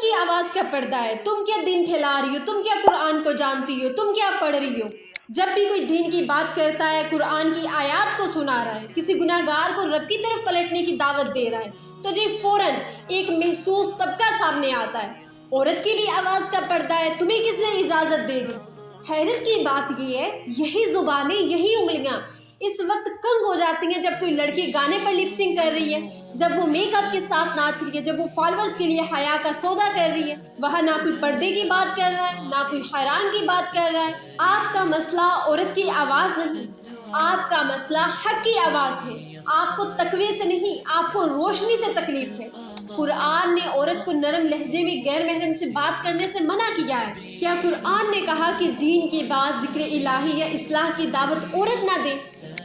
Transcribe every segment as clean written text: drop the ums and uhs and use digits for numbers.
کی آواز کا پردہ ہے، تم کیا دین پھیلا رہی ہو، تم کیا قرآن کو جانتی ہو، تم کیا پڑھ رہی ہو۔ جب بھی کوئی دین کی بات کرتا ہے، قرآن کی آیات کو سنا رہا ہے، کسی گناہگار کو رب کی طرف پلٹنے کی دعوت دے رہا ہے، تو جی فوراً ایک محسوس طبقہ سامنے آتا ہے۔ عورت کی بھی آواز کا پردہ ہے، تمہیں کس نے اجازت دے دی؟ حیرت کی بات یہ ہے، یہی زبانیں، یہی انگلیاں اس وقت کنگ ہو جاتی ہیں جب کوئی لڑکی گانے پر لپ سنگ کر رہی ہے، جب وہ میک اپ کے ساتھ ناچ رہی ہے، جب وہ فالوورز کے لیے حیا کا سودا کر رہی ہے۔ وہاں نہ کوئی پردے کی بات کر رہا ہے، نہ کوئی حرام کی بات کر رہا ہے۔ آپ کا مسئلہ عورت کی آواز نہیں، آپ کا مسئلہ حق کی آواز ہے۔ آپ کو تقوی سے نہیں، آپ کو روشنی سے تکلیف ہے۔ قرآن نے عورت کو نرم لہجے میں غیر محرم سے بات کرنے سے منع کیا ہے۔ کیا قرآن نے کہا کہ دین کے بعد ذکر الہی یا اصلاح کی دعوت عورت نہ دے؟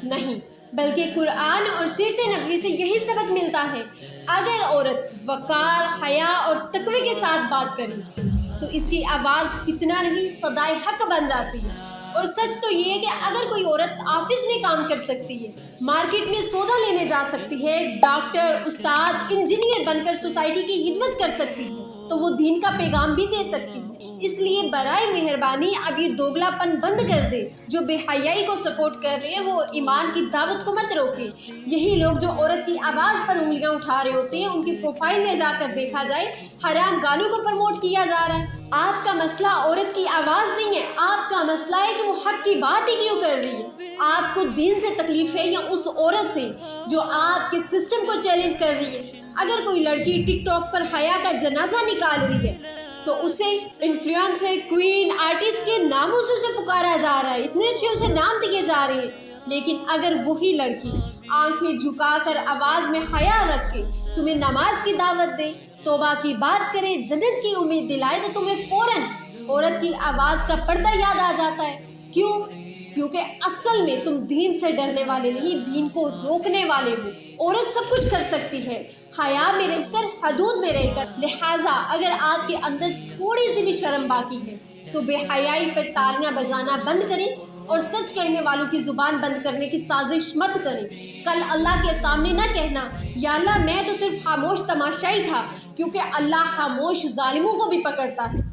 نہیں، بلکہ قرآن اور سیرت نبوی سے یہی سبق ملتا ہے۔ اگر عورت وقار، حیا اور تقوی کے ساتھ بات کرے تو اس کی آواز فتنہ نہیں، صدائے حق بن جاتی ہے۔ اور سچ تو یہ ہے کہ اگر کوئی عورت آفس میں کام کر سکتی ہے، مارکیٹ میں سودا لینے جا سکتی ہے، ڈاکٹر، استاد، انجینئر بن کر سوسائٹی کی خدمت کر سکتی ہے، تو وہ دین کا پیغام بھی دے سکتی ہے۔ اس لیے برائے مہربانی اب یہ دوگلا پن بند کر دے۔ جو بے حیائی کو سپورٹ کر رہے ہیں وہ ایمان کی دعوت کو مت روکے۔ یہی لوگ جو عورت کی آواز پر انگلیاں اٹھا رہے ہوتے ہیں، ان کی پروفائل میں جا کر دیکھا جائے حرام گانوں کو پروموٹ کیا جا رہا ہے۔ آپ کا مسئلہ عورت کی آواز نہیں ہے، آپ کا مسئلہ ہے کہ وہ حق کی بات ہی کیوں کر رہی ہے۔ آپ کو دین سے تکلیف ہے یا اس عورت سے جو آپ کے سسٹم کو چیلنج کر رہی ہے؟ اگر کوئی لڑکی ٹک ٹاک پر حیا کا جنازہ نکال رہی ہے تو اسے انفلوئنسر، کوئین، آرٹسٹ کے ناموں سے پکارا جا رہا ہے، اتنے اچھے اسے نام دیے جا رہے ہیں۔ لیکن اگر وہی لڑکی آنکھیں جھکا کر آواز میں حیا رکھ کے تمہیں نماز کی دعوت دے، توبہ کی بات کرے، جنت کی امید دلائے، تو تمہیں فوراً عورت کی آواز کا پردہ یاد آ جاتا ہے۔ کیوں؟ کیونکہ اصل میں تم دین سے ڈرنے والے نہیں، دین کو روکنے والے ہو۔ عورت سب کچھ کر سکتی ہے، حیا میں رہ کر، حدود میں رہ کر۔ لہٰذا اگر آپ کے اندر تھوڑی سی بھی شرم باقی ہے تو بے حیائی پر تالیاں بجانا بند کریں اور سچ کہنے والوں کی زبان بند کرنے کی سازش مت کریں۔ کل اللہ کے سامنے نہ کہنا یا اللہ میں تو صرف خاموش تماشائی تھا، کیونکہ اللہ خاموش ظالموں کو بھی پکڑتا ہے۔